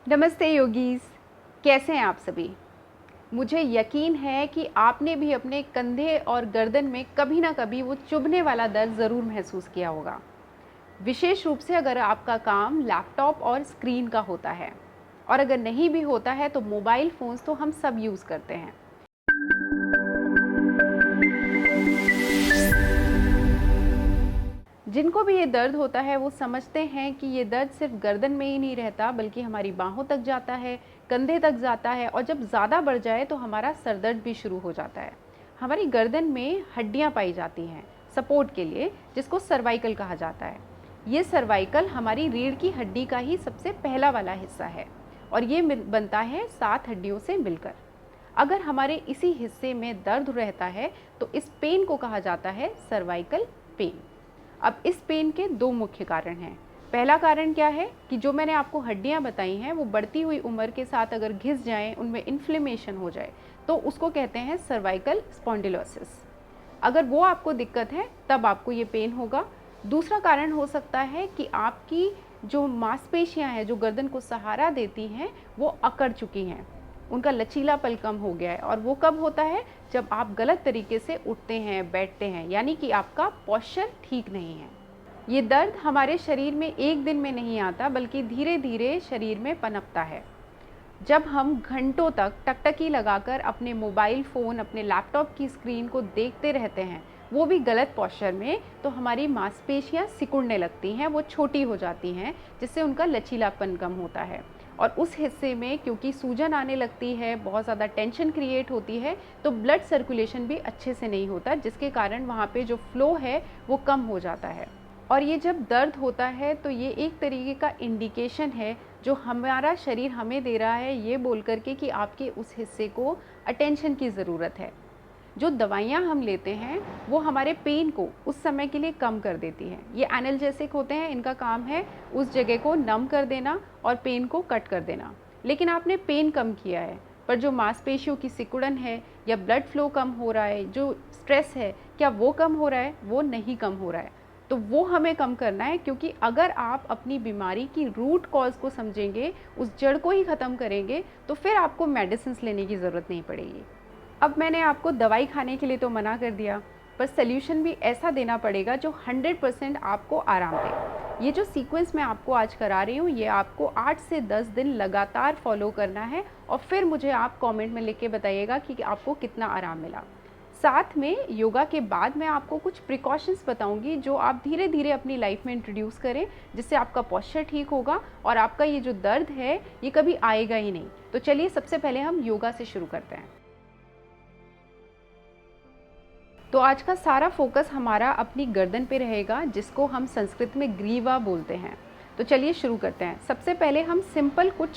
नमस्ते योगीज, कैसे हैं आप सभी। मुझे यकीन है कि आपने भी अपने कंधे और गर्दन में कभी ना कभी वो चुभने वाला दर्द ज़रूर महसूस किया होगा, विशेष रूप से अगर आपका काम लैपटॉप और स्क्रीन का होता है, और अगर नहीं भी होता है तो मोबाइल फ़ोन्स तो हम सब यूज़ करते हैं। जिनको भी ये दर्द होता है वो समझते हैं कि ये दर्द सिर्फ गर्दन में ही नहीं रहता, बल्कि हमारी बाहों तक जाता है, कंधे तक जाता है, और जब ज़्यादा बढ़ जाए तो हमारा सर दर्द भी शुरू हो जाता है। हमारी गर्दन में हड्डियाँ पाई जाती हैं सपोर्ट के लिए, जिसको सर्वाइकल कहा जाता है। ये सर्वाइकल हमारी रीढ़ की हड्डी का ही सबसे पहला वाला हिस्सा है, और ये बनता है 7 हड्डियों से मिलकर। अगर हमारे इसी हिस्से में दर्द रहता है तो इस पेन को कहा जाता है सर्वाइकल पेन। अब इस पेन के 2 मुख्य कारण हैं। पहला कारण क्या है कि जो मैंने आपको हड्डियां बताई हैं वो बढ़ती हुई उम्र के साथ अगर घिस जाएं, उनमें इन्फ्लेमेशन हो जाए, तो उसको कहते हैं सर्वाइकल स्पॉन्डिलोसिस। अगर वो आपको दिक्कत है तब आपको ये पेन होगा। दूसरा कारण हो सकता है कि आपकी जो मांसपेशियां हैं जो गर्दन को सहारा देती हैं वो अकड़ चुकी हैं, उनका लचीलापन कम हो गया है। और वो कब होता है? जब आप गलत तरीके से उठते हैं, बैठते हैं, यानी कि आपका पोस्चर ठीक नहीं है। ये दर्द हमारे शरीर में एक दिन में नहीं आता, बल्कि धीरे धीरे शरीर में पनपता है। जब हम घंटों तक टकटकी लगाकर अपने मोबाइल फ़ोन, अपने लैपटॉप की स्क्रीन को देखते रहते हैं, वो भी गलत पोस्चर में, तो हमारी मांसपेशियां सिकुड़ने लगती हैं, वो छोटी हो जाती हैं, जिससे उनका लचीलापन कम होता है। और उस हिस्से में क्योंकि सूजन आने लगती है, बहुत ज़्यादा टेंशन क्रिएट होती है, तो ब्लड सर्कुलेशन भी अच्छे से नहीं होता, जिसके कारण वहाँ पे जो फ्लो है वो कम हो जाता है। और ये जब दर्द होता है तो ये एक तरीके का इंडिकेशन है जो हमारा शरीर हमें दे रहा है, ये बोल करके कि आपके उस हिस्से को अटेंशन की ज़रूरत है। जो दवाइयाँ हम लेते हैं वो हमारे पेन को उस समय के लिए कम कर देती हैं। ये एनाल्जेसिक होते हैं, इनका काम है उस जगह को नम कर देना और पेन को कट कर देना। लेकिन आपने पेन कम किया है, पर जो मांसपेशियों की सिकुड़न है या ब्लड फ्लो कम हो रहा है, जो स्ट्रेस है, क्या वो कम हो रहा है? वो नहीं कम हो रहा है। तो वो हमें कम करना है, क्योंकि अगर आप अपनी बीमारी की रूट कॉज को समझेंगे, उस जड़ को ही ख़त्म करेंगे, तो फिर आपको मेडिसिन लेने की ज़रूरत नहीं पड़ेगी। अब मैंने आपको दवाई खाने के लिए तो मना कर दिया, पर सल्यूशन भी ऐसा देना पड़ेगा जो 100% आपको आराम दे। ये जो सीक्वेंस मैं आपको आज करा रही हूँ, ये आपको 8 से 10 दिन लगातार फॉलो करना है, और फिर मुझे आप कमेंट में लिख के बताइएगा कि आपको कितना आराम मिला। साथ में योगा के बाद मैं आपको कुछ प्रिकॉशंस बताऊंगी जो आप धीरे धीरे अपनी लाइफ में इंट्रोड्यूस करें, जिससे आपका पोस्चर ठीक होगा और आपका ये जो दर्द है ये कभी आएगा ही नहीं। तो चलिए सबसे पहले हम योगा से शुरू करते हैं। तो आज का सारा फोकस हमारा अपनी गर्दन पे रहेगा, जिसको हम संस्कृत में ग्रीवा बोलते हैं। तो चलिए शुरू करते हैं। सबसे पहले हम सिंपल कुछ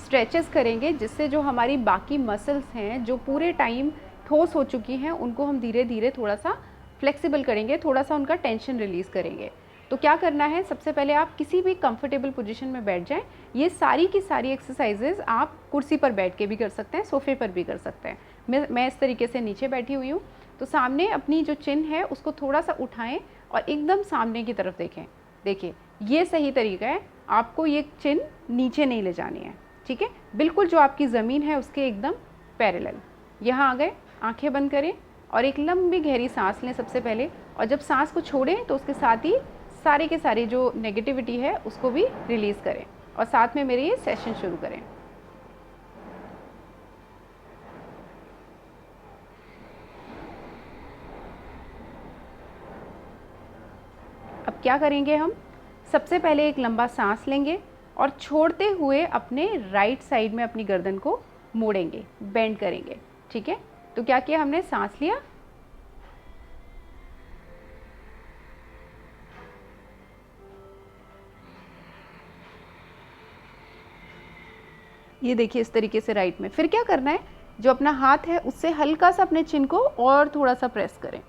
स्ट्रेचेस करेंगे, जिससे जो हमारी बाकी मसल्स हैं जो पूरे टाइम ठोस हो चुकी हैं, उनको हम धीरे धीरे थोड़ा सा फ्लेक्सिबल करेंगे, थोड़ा सा उनका टेंशन रिलीज़ करेंगे। तो क्या करना है, सबसे पहले आप किसी भी कंफर्टेबल पोजीशन में बैठ जाएं। ये सारी की सारी एक्सरसाइजेज आप कुर्सी पर बैठ के भी कर सकते हैं, सोफे पर भी कर सकते हैं। मैं इस तरीके से नीचे बैठी हुई हूँ। तो सामने अपनी जो चिन है उसको थोड़ा सा उठाएं और एकदम सामने की तरफ देखें। देखिए, ये सही तरीका है, आपको ये चिन नीचे नहीं ले जानी है, ठीक है? बिल्कुल जो आपकी ज़मीन है उसके एकदम पैरेलल। यहाँ आ गए, आंखें बंद करें और एक लंबी गहरी सांस लें सबसे पहले। और जब सांस को छोड़ें तो उसके साथ ही सारे के सारे जो नेगेटिविटी है उसको भी रिलीज़ करें, और साथ में मेरे ये सेशन शुरू करें। अब क्या करेंगे, हम सबसे पहले एक लंबा सांस लेंगे और छोड़ते हुए अपने राइट साइड में अपनी गर्दन को मोड़ेंगे, बेंड करेंगे, ठीक है? तो क्या किया हमने, सांस लिया, ये देखिए इस तरीके से राइट में। फिर क्या करना है, जो अपना हाथ है उससे हल्का सा अपने चिन को और थोड़ा सा प्रेस करें।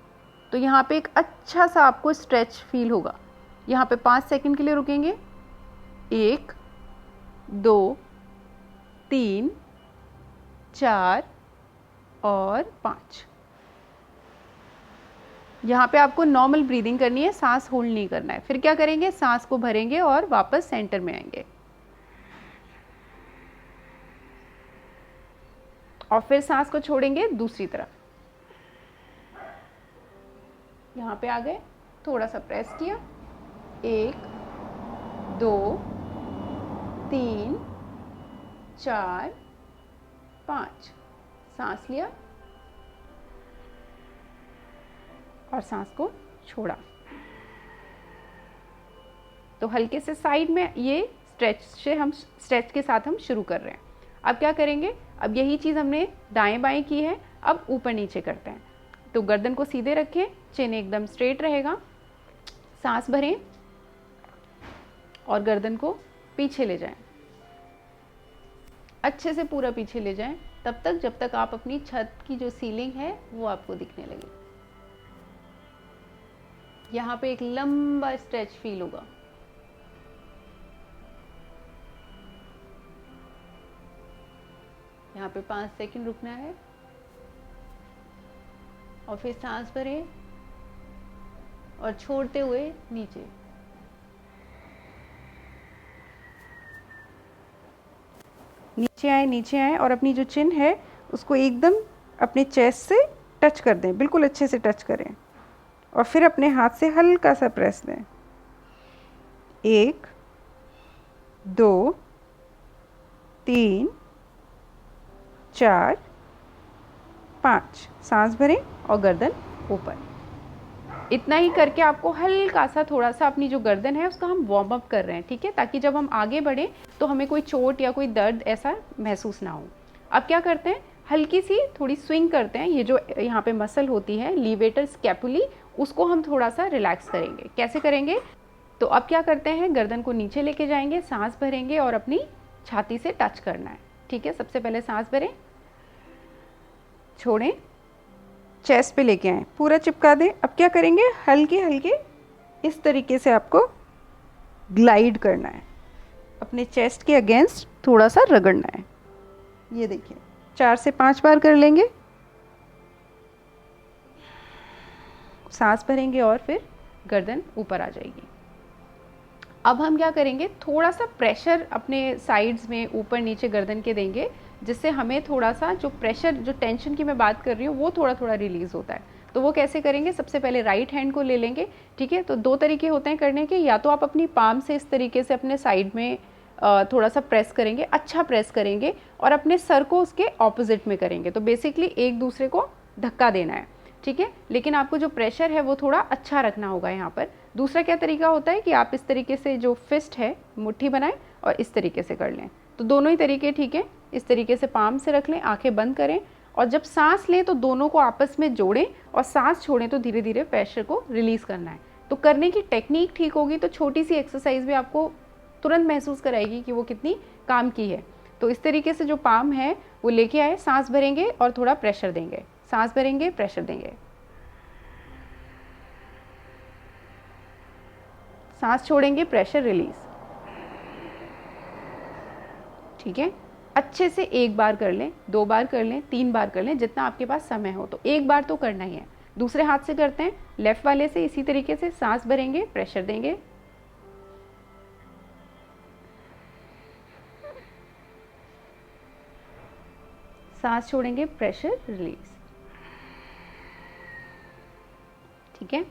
तो यहाँ पे एक अच्छा सा आपको स्ट्रेच फील होगा। यहाँ पे 5 सेकंड के लिए रुकेंगे। 1 2 3 4 और 5। यहाँ पे आपको नॉर्मल ब्रीदिंग करनी है, सांस होल्ड नहीं करना है। फिर क्या करेंगे, सांस को भरेंगे और वापस सेंटर में आएंगे। और फिर सांस को छोड़ेंगे दूसरी तरफ। यहाँ पे आ गए, थोड़ा सा प्रेस किया, 1 2 3 4 5, सांस लिया और सांस को छोड़ा। तो हल्के से साइड में ये स्ट्रेच के साथ हम शुरू कर रहे हैं। अब क्या करेंगे, अब यही चीज़ हमने दाएं बाएं की है, अब ऊपर नीचे करते हैं। तो गर्दन को सीधे रखें, चिन एकदम स्ट्रेट रहेगा, सांस भरें और गर्दन को पीछे ले जाएं, अच्छे से पूरा पीछे ले जाएं, तब तक जब तक आप अपनी छत की जो सीलिंग है वो आपको दिखने लगे। यहाँ पे एक लंबा स्ट्रेच फील होगा। यहाँ पे 5 सेकंड रुकना है और फिर सांस भरें और छोड़ते हुए नीचे। नीचे आए और अपनी जो चिन है उसको एकदम अपने चेस्ट से टच कर दें, बिल्कुल अच्छे से टच करें और फिर अपने हाथ से हल्का सा प्रेस दें। 1 2 3 4 5, सांस भरें और गर्दन ऊपर। इतना ही करके आपको हल्का सा थोड़ा सा अपनी जो गर्दन है उसका हम वार्म अप कर रहे हैं, ठीक है, ताकि जब हम आगे बढ़ें तो हमें कोई चोट या कोई दर्द ऐसा महसूस ना हो। अब क्या करते हैं, हल्की सी थोड़ी स्विंग करते हैं। ये जो यहाँ पे मसल होती है लीवेटर स्कैपुली, उसको हम थोड़ा सा रिलैक्स करेंगे। कैसे करेंगे, तो अब क्या करते हैं, गर्दन को नीचे लेके जाएंगे, सांस भरेंगे और अपनी छाती से टच करना है, ठीक है। सबसे पहले सांस भरें, छोड़ें, चेस्ट पे लेके आएं, पूरा चिपका दें। अब क्या करेंगे, हल्के हल्के इस तरीके से आपको ग्लाइड करना है, अपने चेस्ट के अगेंस्ट थोड़ा सा रगड़ना है। ये देखिए 4 से 5 बार कर लेंगे। सांस भरेंगे और फिर गर्दन ऊपर आ जाएगी। अब हम क्या करेंगे, थोड़ा सा प्रेशर अपने साइड्स में ऊपर नीचे गर्दन के देंगे, जिससे हमें थोड़ा सा जो प्रेशर, जो टेंशन की मैं बात कर रही हूँ वो थोड़ा थोड़ा रिलीज होता है। तो वो कैसे करेंगे, सबसे पहले राइट हैंड को ले लेंगे, ठीक है। तो 2 तरीके होते हैं करने के, या तो आप अपनी पाम से इस तरीके से अपने साइड में थोड़ा सा प्रेस करेंगे, अच्छा प्रेस करेंगे और अपने सर को उसके ऑपोजिट में करेंगे। तो बेसिकली एक दूसरे को धक्का देना है, ठीक है, लेकिन आपको जो प्रेशर है वो थोड़ा अच्छा रखना होगा यहाँ पर। दूसरा क्या तरीका होता है कि आप इस तरीके से जो फिस्ट है मुट्ठी बनाएं और इस तरीके से कर लें। तो दोनों ही तरीके ठीक है। इस तरीके से पाम से रख लें, आंखें बंद करें और जब सांस लें तो दोनों को आपस में जोड़ें और सांस छोड़ें तो धीरे धीरे प्रेशर को रिलीज़ करना है। तो करने की टेक्निक ठीक होगी तो छोटी सी एक्सरसाइज भी आपको तुरंत महसूस कराएगी कि वो कितनी काम की है। तो इस तरीके से जो पाम है वो लेके आए, सांस भरेंगे और थोड़ा प्रेशर देंगे, सांस भरेंगे, प्रेशर देंगे, सांस छोड़ेंगे, प्रेशर रिलीज, ठीक है। अच्छे से 1 बार कर लें, 2 बार कर लें, 3 बार कर लें, जितना आपके पास समय हो। तो 1 बार तो करना ही है। दूसरे हाथ से करते हैं, लेफ्ट वाले से इसी तरीके से सांस भरेंगे, प्रेशर देंगे, सांस छोड़ेंगे, प्रेशर रिलीज, ठीक है।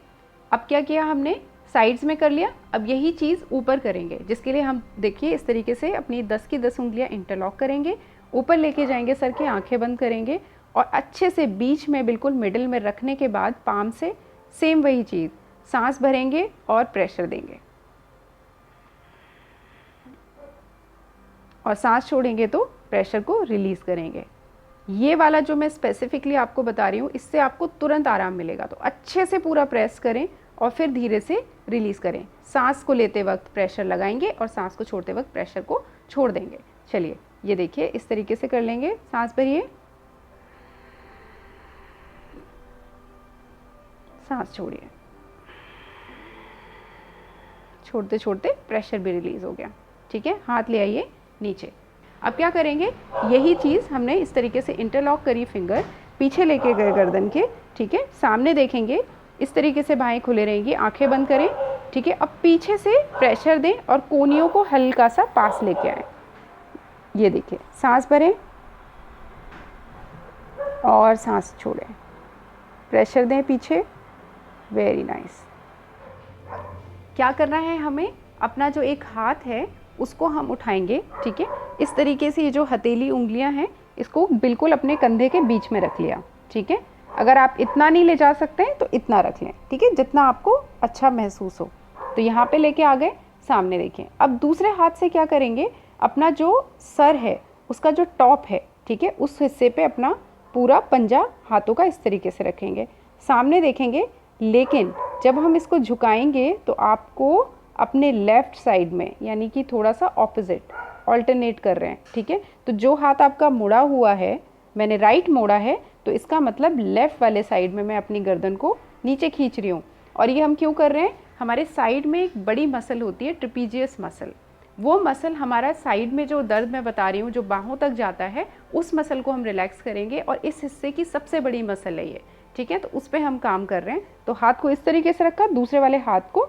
अब क्या किया हमने, साइड्स में कर लिया। अब यही चीज़ ऊपर करेंगे, जिसके लिए हम देखिए इस तरीके से अपनी 10 की 10 उंगलियां इंटरलॉक करेंगे, ऊपर लेके जाएंगे सर के, आंखें बंद करेंगे और अच्छे से बीच में बिल्कुल मिडिल में रखने के बाद पाम से सेम वही चीज़, सांस भरेंगे और प्रेशर देंगे और सांस छोड़ेंगे तो प्रेशर को रिलीज़ करेंगे। ये वाला जो मैं स्पेसिफिकली आपको बता रही हूँ, इससे आपको तुरंत आराम मिलेगा। तो अच्छे से पूरा प्रेस करें और फिर धीरे से रिलीज़ करें। सांस को लेते वक्त प्रेशर लगाएंगे और सांस को छोड़ते वक्त प्रेशर को छोड़ देंगे। चलिए ये देखिए इस तरीके से कर लेंगे। सांस भरिए, सांस छोड़िए, छोड़ते छोड़ते प्रेशर भी रिलीज़ हो गया, ठीक है। हाथ ले आइए नीचे। अब क्या करेंगे, यही चीज़ हमने इस तरीके से इंटरलॉक करी, फिंगर पीछे लेके गए गर्दन के, ठीक है। सामने देखेंगे, इस तरीके से बाहें खुले रहेंगी, आंखें बंद करें, ठीक है। अब पीछे से प्रेशर दें और कोहनियों को हल्का सा पास लेके आए। ये देखिए, सांस भरें, और सांस छोड़ें, प्रेशर दें पीछे, वेरी नाइस। क्या करना है हमें, अपना जो एक हाथ है उसको हम उठाएंगे, ठीक है, इस तरीके से। ये जो हथेली उंगलियां हैं इसको बिल्कुल अपने कंधे के बीच में रख लिया, ठीक है। अगर आप इतना नहीं ले जा सकते हैं तो इतना रख लें, ठीक है, जितना आपको अच्छा महसूस हो। तो यहाँ पे लेके आ गए, सामने देखें। अब दूसरे हाथ से क्या करेंगे, अपना जो सर है उसका जो टॉप है, ठीक है, उस हिस्से पे अपना पूरा पंजा हाथों का इस तरीके से रखेंगे, सामने देखेंगे। लेकिन जब हम इसको झुकाएंगे तो आपको अपने लेफ़्ट साइड में, यानी कि थोड़ा सा ऑपोजिट ऑल्टरनेट कर रहे हैं, ठीक है। तो जो हाथ आपका मुड़ा हुआ है, मैंने राइट मोड़ा है, तो इसका मतलब लेफ़्ट वाले साइड में मैं अपनी गर्दन को नीचे खींच रही हूँ। और ये हम क्यों कर रहे हैं, हमारे साइड में एक बड़ी मसल होती है, ट्रेपीजियस मसल। वो मसल हमारा साइड में जो दर्द मैं बता रही हूँ जो बाहों तक जाता है, उस मसल को हम रिलैक्स करेंगे। और इस हिस्से की सबसे बड़ी मसल है ये, ठीक है। तो उस पर हम काम कर रहे हैं। तो हाथ को इस तरीके से रखा, दूसरे वाले हाथ को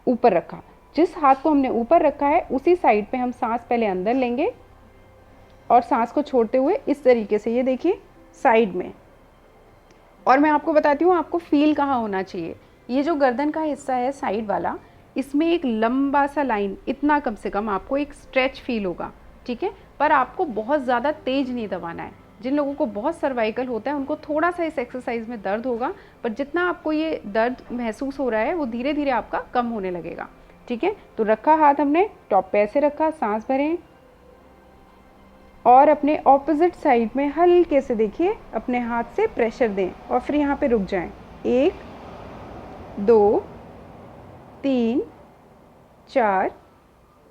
ऊपर रखा। जिस हाथ को हमने ऊपर रखा है उसी साइड पे हम सांस पहले अंदर लेंगे और सांस को छोड़ते हुए इस तरीके से, ये देखिए, साइड में। और मैं आपको बताती हूँ आपको फील कहाँ होना चाहिए। ये जो गर्दन का हिस्सा है साइड वाला, इसमें एक लंबा सा लाइन, इतना कम से कम आपको एक स्ट्रेच फील होगा, ठीक है। पर आपको बहुत ज़्यादा तेज नहीं दबाना है। जिन लोगों को बहुत सर्वाइकल होता है उनको थोड़ा सा इस एक्सरसाइज में दर्द होगा, पर जितना आपको ये दर्द महसूस हो रहा है वो धीरे धीरे आपका कम होने लगेगा, ठीक है। तो रखा हाथ हमने, टॉप पे ऐसे रखा, सांस भरें और अपने ऑपोजिट साइड में हल्के से देखिए अपने हाथ से प्रेशर दें और फिर यहाँ पे रुक जाएं। 1 2 3 4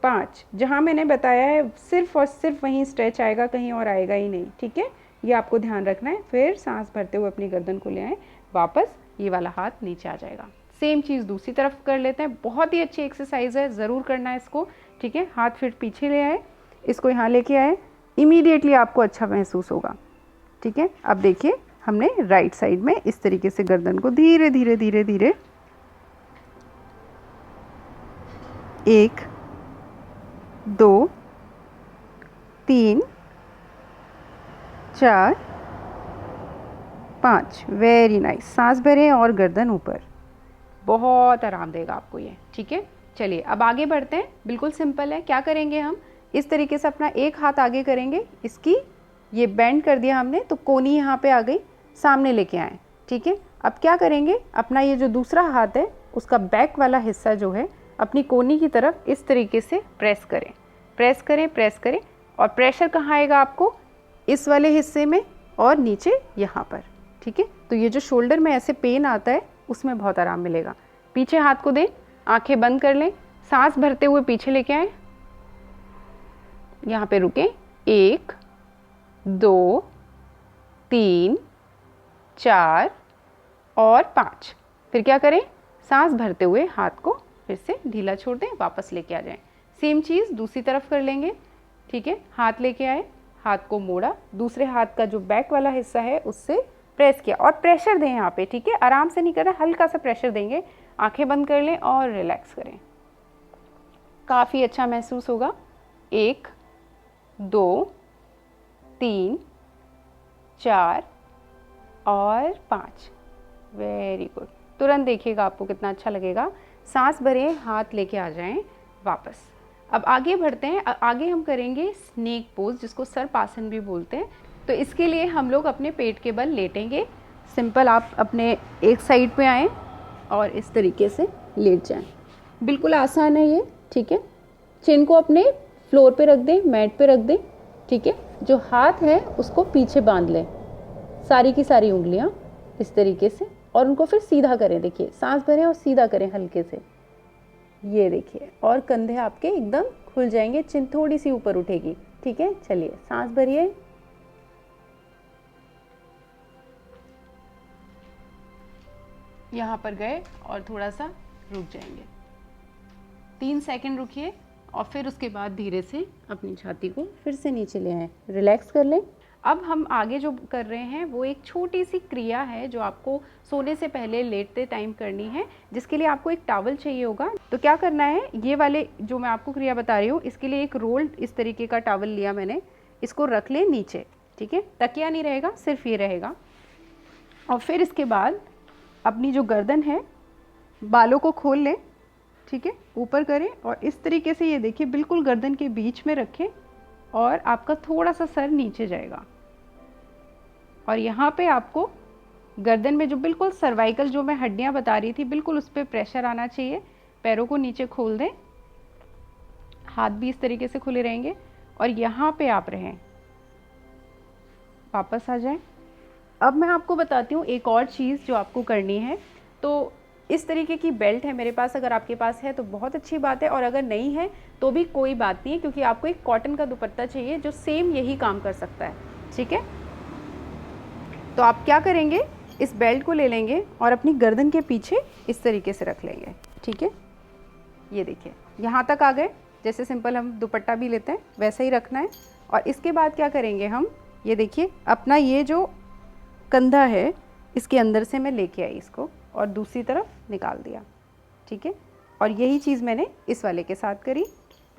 5, जहाँ मैंने बताया है सिर्फ और सिर्फ वहीं स्ट्रेच आएगा, कहीं और आएगा ही नहीं, ठीक है। ये आपको ध्यान रखना है। फिर सांस भरते हुए अपनी गर्दन को ले आएँ वापस, ये वाला हाथ नीचे आ जाएगा। सेम चीज़ दूसरी तरफ कर लेते हैं। बहुत ही अच्छी एक्सरसाइज है, ज़रूर करना है इसको, ठीक है। हाथ फिर पीछे ले आए, इसको यहाँ लेके आए, इमीडिएटली आपको अच्छा महसूस होगा, ठीक है। अब देखिए हमने राइट साइड में इस तरीके से गर्दन को धीरे धीरे धीरे धीरे 1 2 3 4 5, वेरी नाइस। सांस भरें और गर्दन ऊपर, बहुत आराम देगा आपको ये, ठीक है। चलिए अब आगे बढ़ते हैं। बिल्कुल सिंपल है। क्या करेंगे हम, इस तरीके से अपना एक हाथ आगे करेंगे, इसकी ये बेंड कर दिया हमने तो कोनी यहाँ पे आ गई, सामने लेके आए, ठीक है। अब क्या करेंगे, अपना ये जो दूसरा हाथ है उसका बैक वाला हिस्सा जो है अपनी कोनी की तरफ इस तरीके से प्रेस करें, प्रेस करें, प्रेस करें। और प्रेशर कहाँ आएगा आपको, इस वाले हिस्से में और नीचे यहाँ पर, ठीक है। तो ये जो शोल्डर में ऐसे पेन आता है उसमें बहुत आराम मिलेगा। पीछे हाथ को दें, आंखें बंद कर लें, सांस भरते हुए पीछे लेके आए, यहाँ पे रुकें। 1 2 3 4 और 5। फिर क्या करें, सांस भरते हुए हाथ को फिर से ढीला छोड़ दें, वापस लेके आ जाएं। सेम चीज़ दूसरी तरफ कर लेंगे, ठीक है। हाथ लेके आए, हाथ को मोड़ा, दूसरे हाथ का जो बैक वाला हिस्सा है उससे प्रेस किया और प्रेशर दें यहाँ पे, ठीक है। आराम से नहीं करना, हल्का सा प्रेशर देंगे। आंखें बंद कर लें और रिलैक्स करें, काफ़ी अच्छा महसूस होगा। 1 2 3 4 और 5, वेरी गुड। तुरंत देखिएगा आपको कितना अच्छा लगेगा। सांस भरें, हाथ लेके आ जाएं वापस। अब आगे बढ़ते हैं। आगे हम करेंगे स्नेक पोज, जिसको सर्पासन भी बोलते हैं। तो इसके लिए हम लोग अपने पेट के बल लेटेंगे। सिंपल, आप अपने एक साइड पे आएँ और इस तरीके से लेट जाएं। बिल्कुल आसान है ये, ठीक है। चिन को अपने फ्लोर पे रख दें, मैट पे रख दें, ठीक है। जो हाथ है उसको पीछे बांध लें, सारी की सारी उंगलियां इस तरीके से, और उनको फिर सीधा करें। देखिए, सांस भरें और सीधा करें हल्के से, ये देखिए। और कंधे आपके एकदम खुल जाएंगे, चिन थोड़ी सी ऊपर उठेगी, ठीक है। चलिए सांस भरिए, यहाँ पर गए और थोड़ा सा रुक जाएंगे, 3 सेकंड रुकिए और फिर उसके बाद धीरे से अपनी छाती को फिर से नीचे ले आएं, रिलैक्स कर लें। अब हम आगे जो कर रहे हैं वो एक छोटी सी क्रिया है जो आपको सोने से पहले लेटते टाइम करनी है, जिसके लिए आपको एक टॉवल चाहिए होगा। तो क्या करना है, ये वाले जो मैं आपको क्रिया बता रही हूँ इसके लिए एक रोल्ड इस तरीके का टॉवल लिया मैंने, इसको रख लें नीचे, ठीक है। तकिया नहीं रहेगा, सिर्फ ये रहेगा। और फिर इसके बाद अपनी जो गर्दन है, बालों को खोल लें, ठीक है, ऊपर करें और इस तरीके से ये देखिए बिल्कुल गर्दन के बीच में रखें और आपका थोड़ा सा सर नीचे जाएगा। और यहाँ पे आपको गर्दन में जो बिल्कुल सर्वाइकल जो मैं हड्डियाँ बता रही थी, बिल्कुल उस पर प्रेशर आना चाहिए। पैरों को नीचे खोल दें, हाथ भी इस तरीके से खुले रहेंगे और यहाँ पे आप रहें, वापस आ जाएं। अब मैं आपको बताती हूँ एक और चीज़ जो आपको करनी है। तो इस तरीके की बेल्ट है मेरे पास, अगर आपके पास है तो बहुत अच्छी बात है, और अगर नहीं है तो भी कोई बात नहीं है, क्योंकि आपको एक कॉटन का दुपट्टा चाहिए जो सेम यही काम कर सकता है, ठीक है। तो आप क्या करेंगे, इस बेल्ट को ले लेंगे और अपनी गर्दन के पीछे इस तरीके से रख लेंगे, ठीक है। ये देखिए यहाँ तक आ गए, जैसे सिंपल हम दुपट्टा भी लेते हैं वैसा ही रखना है। और इसके बाद क्या करेंगे हम, ये देखिए अपना ये जो कंधा है इसके अंदर से मैं लेके आई इसको और दूसरी तरफ निकाल दिया, ठीक है। और यही चीज़ मैंने इस वाले के साथ करी,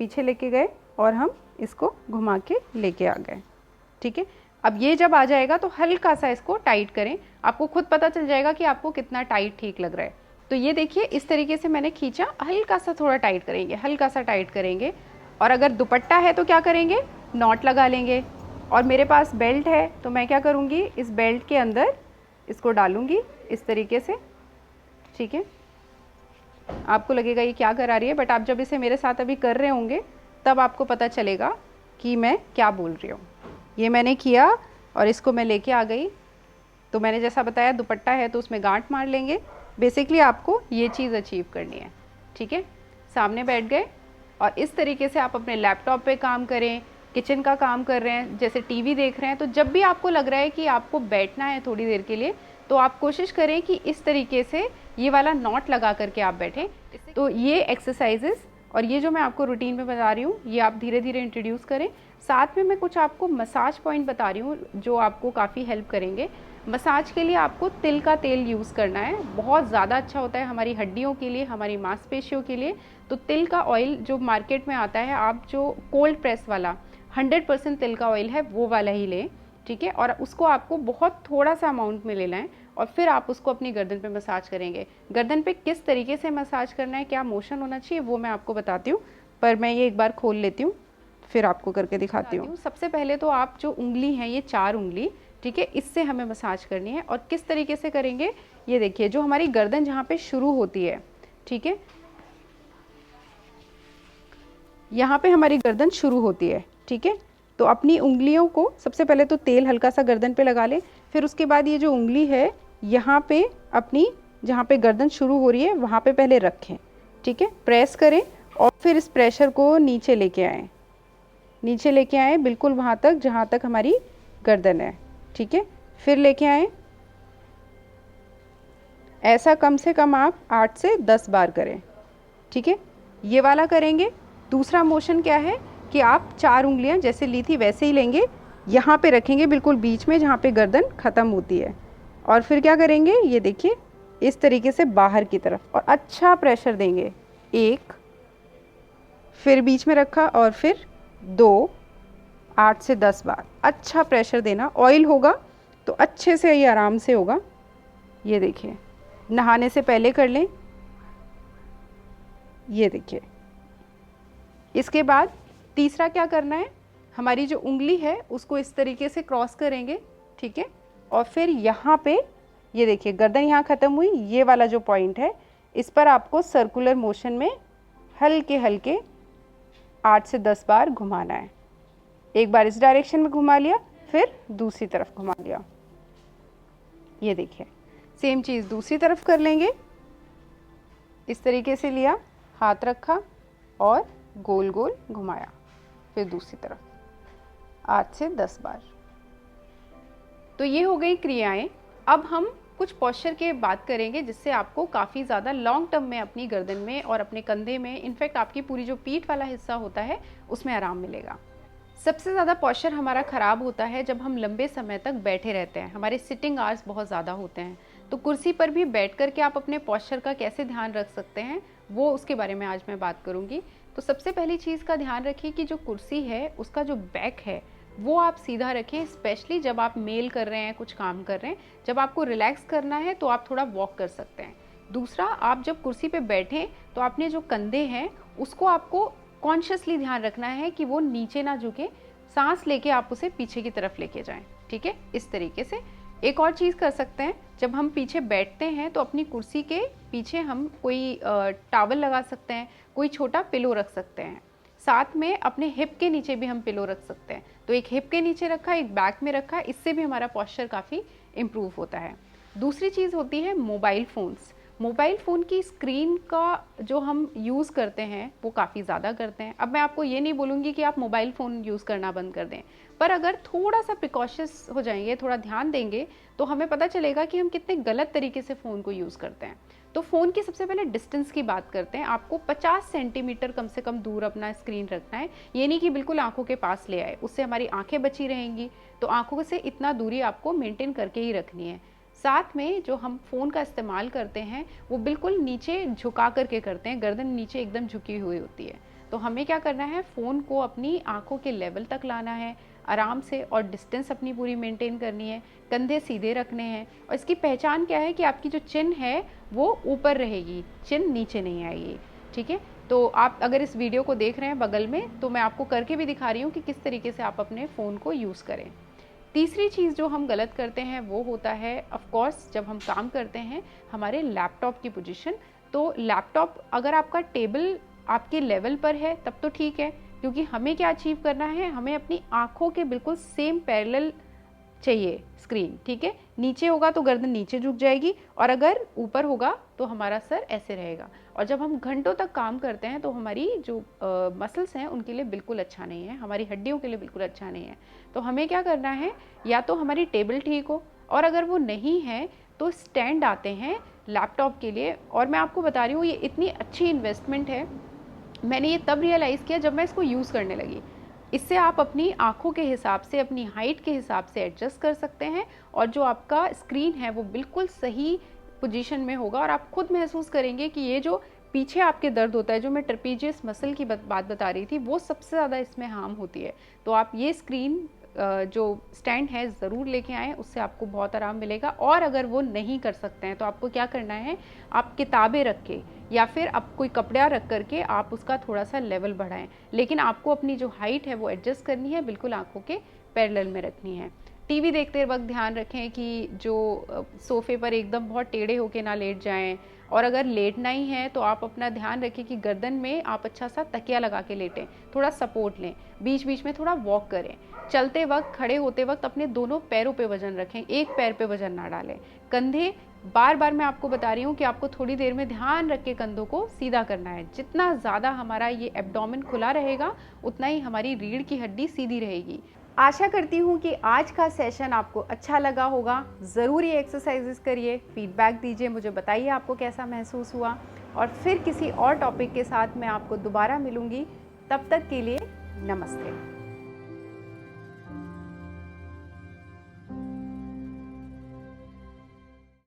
पीछे लेके गए और हम इसको घुमा के लेके आ गए, ठीक है। अब ये जब आ जाएगा तो हल्का सा इसको टाइट करें, आपको खुद पता चल जाएगा कि आपको कितना टाइट ठीक लग रहा है। तो ये देखिए इस तरीके से मैंने खींचा, हल्का सा थोड़ा टाइट करेंगे, हल्का सा टाइट करेंगे। और अगर दुपट्टा है तो क्या करेंगे, नॉट लगा लेंगे। और मेरे पास बेल्ट है तो मैं क्या करूँगी, इस बेल्ट के अंदर इसको डालूँगी इस तरीके से, ठीक है। आपको लगेगा ये क्या करा रही है, बट आप जब इसे मेरे साथ अभी कर रहे होंगे तब आपको पता चलेगा कि मैं क्या बोल रही हूँ। ये मैंने किया और इसको मैं लेके आ गई। तो मैंने जैसा बताया दुपट्टा है तो उसमें गांठ मार लेंगे। बेसिकली आपको ये चीज़ अचीव करनी है, ठीक है। सामने बैठ गए और इस तरीके से आप अपने लैपटॉप पे काम करें, किचन का काम कर रहे हैं, जैसे टीवी देख रहे हैं, तो जब भी आपको लग रहा है कि आपको बैठना है थोड़ी देर के लिए, तो आप कोशिश करें कि इस तरीके से ये वाला नॉट लगा करके आप बैठें। तो ये एक्सरसाइजेस और ये जो मैं आपको रूटीन में बता रही हूँ ये आप धीरे धीरे इंट्रोड्यूस करें। साथ में मैं कुछ आपको मसाज पॉइंट बता रही हूँ जो आपको काफ़ी हेल्प करेंगे। मसाज के लिए आपको तिल का तेल यूज़ करना है, बहुत ज़्यादा अच्छा होता है हमारी हड्डियों के लिए, हमारी मांसपेशियों के लिए। तो तिल का ऑयल जो मार्केट में आता है, आप जो कोल्ड प्रेस वाला 100% तिल का ऑयल है वो वाला ही लें, ठीक है। और उसको आपको बहुत थोड़ा सा अमाउंट में लेना है और फिर आप उसको अपनी गर्दन पे मसाज करेंगे। गर्दन पे किस तरीके से मसाज करना है, क्या मोशन होना चाहिए, वो मैं आपको बताती हूँ, पर मैं ये एक बार खोल लेती हूँ फिर आपको करके दिखाती हूँ। सबसे पहले तो आप जो उंगली है, ये 4 उंगली, ठीक है, इससे हमें मसाज करनी है। और किस तरीके से करेंगे, ये देखिए जो हमारी गर्दन जहाँ पे शुरू होती है, ठीक है, यहाँ पे हमारी गर्दन शुरू होती है, ठीक है। तो अपनी उंगलियों को सबसे पहले तो तेल हल्का सा गर्दन पे लगा लें, फिर उसके बाद ये जो उंगली है यहाँ पे अपनी जहाँ पे गर्दन शुरू हो रही है वहाँ पे पहले रखें, ठीक है, प्रेस करें और फिर इस प्रेशर को नीचे लेके आएँ, नीचे लेके आए बिल्कुल वहाँ तक जहाँ तक हमारी गर्दन है, ठीक है। फिर लेके आए, ऐसा कम से कम आप 8 से 10 बार करें, ठीक है। ये वाला करेंगे। दूसरा मोशन क्या है कि आप 4 उंगलियां जैसे ली थी वैसे ही लेंगे, यहाँ पे रखेंगे बिल्कुल बीच में जहाँ पे गर्दन ख़त्म होती है, और फिर क्या करेंगे, ये देखिए इस तरीके से बाहर की तरफ और अच्छा प्रेशर देंगे। 1, फिर बीच में रखा और फिर 2, 8 से 10 बार अच्छा प्रेशर देना। ऑयल होगा तो अच्छे से ये आराम से होगा। ये देखिए नहाने से पहले कर लें, ये देखिए। इसके बाद तीसरा क्या करना है, हमारी जो उंगली है उसको इस तरीके से क्रॉस करेंगे, ठीक है। और फिर यहाँ पे ये देखिए गर्दन यहाँ ख़त्म हुई, ये वाला जो पॉइंट है इस पर आपको सर्कुलर मोशन में हल्के हल्के 8 से 10 बार घुमाना है। एक बार इस डायरेक्शन में घुमा लिया, फिर दूसरी तरफ घुमा लिया। ये देखिए सेम चीज़ दूसरी तरफ कर लेंगे। इस तरीके से लिया, हाथ रखा और गोल गोल घुमाया, फिर दूसरी तरफ 8 से 10 बार। तो ये हो गई क्रियाएं। अब हम कुछ पोस्चर के बात करेंगे जिससे आपको काफ़ी ज़्यादा लॉन्ग टर्म में अपनी गर्दन में और अपने कंधे में, इनफैक्ट आपकी पूरी जो पीठ वाला हिस्सा होता है उसमें आराम मिलेगा। सबसे ज़्यादा पोस्चर हमारा ख़राब होता है जब हम लंबे समय तक बैठे रहते हैं, हमारे सिटिंग आवर्स बहुत ज़्यादा होते हैं। तो कुर्सी पर भी बैठ कर के आप अपने पोस्चर का कैसे ध्यान रख सकते हैं, वो उसके बारे में आज मैं बात करूँगी। तो सबसे पहली चीज़ का ध्यान रखिए कि जो कुर्सी है उसका जो बैक है वो आप सीधा रखें, स्पेशली जब आप मेल कर रहे हैं, कुछ काम कर रहे हैं। जब आपको रिलैक्स करना है तो आप थोड़ा वॉक कर सकते हैं। दूसरा, आप जब कुर्सी पे बैठें तो आपने जो कंधे हैं उसको आपको कॉन्शियसली ध्यान रखना है कि वो नीचे ना झुके, सांस लेके आप उसे पीछे की तरफ लेके जाएं। ठीक है, इस तरीके से। एक और चीज़ कर सकते हैं, जब हम पीछे बैठते हैं तो अपनी कुर्सी के पीछे हम कोई टॉवल लगा सकते हैं, कोई छोटा पिलो रख सकते हैं। साथ में अपने हिप के नीचे भी हम पिलो रख सकते हैं। तो एक हिप के नीचे रखा, एक बैक में रखा, इससे भी हमारा पोस्चर काफ़ी इम्प्रूव होता है। दूसरी चीज़ होती है मोबाइल फ़ोन्स। मोबाइल फ़ोन की स्क्रीन का जो हम यूज़ करते हैं वो काफ़ी ज़्यादा करते हैं। अब मैं आपको ये नहीं बोलूँगी कि आप मोबाइल फ़ोन यूज़ करना बंद कर दें, पर अगर थोड़ा सा प्रिकॉशस हो जाएंगे, थोड़ा ध्यान देंगे, तो हमें पता चलेगा कि हम कितने गलत तरीके से फ़ोन को यूज़ करते हैं। तो फ़ोन की सबसे पहले डिस्टेंस की बात करते हैं। आपको 50 सेंटीमीटर कम से कम दूर अपना स्क्रीन रखना है। ये नहीं कि बिल्कुल आंखों के पास ले आए, उससे हमारी आंखें बची रहेंगी। तो आंखों से इतना दूरी आपको मेंटेन करके ही रखनी है। साथ में जो हम फ़ोन का इस्तेमाल करते हैं वो बिल्कुल नीचे झुका करके करते हैं, गर्दन नीचे एकदम झुकी हुई होती है। तो हमें क्या करना है, फ़ोन को अपनी आंखों के लेवल तक लाना है आराम से, और डिस्टेंस अपनी पूरी मेंटेन करनी है। कंधे सीधे रखने हैं, और इसकी पहचान क्या है कि आपकी जो चिन है वो ऊपर रहेगी, चिन नीचे नहीं आएगी। ठीक है, तो आप अगर इस वीडियो को देख रहे हैं बगल में, तो मैं आपको करके भी दिखा रही हूँ कि किस तरीके से आप अपने फ़ोन को यूज़ करें। तीसरी चीज़ जो हम गलत करते हैं वो होता है, ऑफ कोर्स, जब हम काम करते हैं हमारे लैपटॉप की पोजीशन। तो लैपटॉप अगर आपका टेबल आपके लेवल पर है तब तो ठीक है, क्योंकि हमें क्या अचीव करना है, हमें अपनी आँखों के बिल्कुल सेम पैरेलल चाहिए स्क्रीन। ठीक है, नीचे होगा तो गर्दन नीचे झुक जाएगी, और अगर ऊपर होगा तो हमारा सर ऐसे रहेगा। और जब हम घंटों तक काम करते हैं तो हमारी जो मसल्स हैं उनके लिए बिल्कुल अच्छा नहीं है, हमारी हड्डियों के लिए बिल्कुल अच्छा नहीं है। तो हमें क्या करना है, या तो हमारी टेबल ठीक हो, और अगर वो नहीं है तो स्टैंड आते हैं लैपटॉप के लिए। और मैं आपको बता रही हूँ ये इतनी अच्छी इन्वेस्टमेंट है। मैंने ये तब रियलाइज़ किया जब मैं इसको यूज़ करने लगी। इससे आप अपनी आँखों के हिसाब से, अपनी हाइट के हिसाब से एडजस्ट कर सकते हैं, और जो आपका स्क्रीन है वो बिल्कुल सही पोजीशन में होगा, और आप खुद महसूस करेंगे कि ये जो पीछे आपके दर्द होता है, जो मैं ट्रेपीजियस मसल की बात बता रही थी, वो सबसे ज़्यादा इसमें हार्म होती है। तो आप ये स्क्रीन जो स्टैंड है ज़रूर लेके आएँ, उससे आपको बहुत आराम मिलेगा। और अगर वो नहीं कर सकते हैं तो आपको क्या करना है, आप किताबें रख के या फिर आप कोई कपड़ा रख करके आप उसका थोड़ा सा लेवल बढ़ाएं, लेकिन आपको अपनी जो हाइट है वो एडजस्ट करनी है, बिल्कुल आंखों के पैरेलल में रखनी है। टीवी देखते वक्त ध्यान रखें कि जो सोफ़े पर एकदम बहुत टेढ़े होके ना लेट जाएं, और अगर लेटना ही है तो आप अपना ध्यान रखें कि गर्दन में आप अच्छा सा तकिया लगा के लेटें, थोड़ा सपोर्ट लें, बीच बीच में थोड़ा वॉक करें। चलते वक्त, खड़े होते वक्त अपने दोनों पैरों पे वजन रखें, एक पैर पे वजन ना डालें। कंधे, बार बार मैं आपको बता रही हूँ कि आपको थोड़ी देर में ध्यान रख के कंधों को सीधा करना है। जितना ज़्यादा हमारा ये एब्डोमेन खुला रहेगा उतना ही हमारी रीढ़ की हड्डी सीधी रहेगी। आशा करती हूँ कि आज का सेशन आपको अच्छा लगा होगा। ज़रूर ये एक्सरसाइजेस करिए, फीडबैक दीजिए, मुझे बताइए आपको कैसा महसूस हुआ, और फिर किसी और टॉपिक के साथ मैं आपको दोबारा मिलूँगी। तब तक के लिए नमस्ते।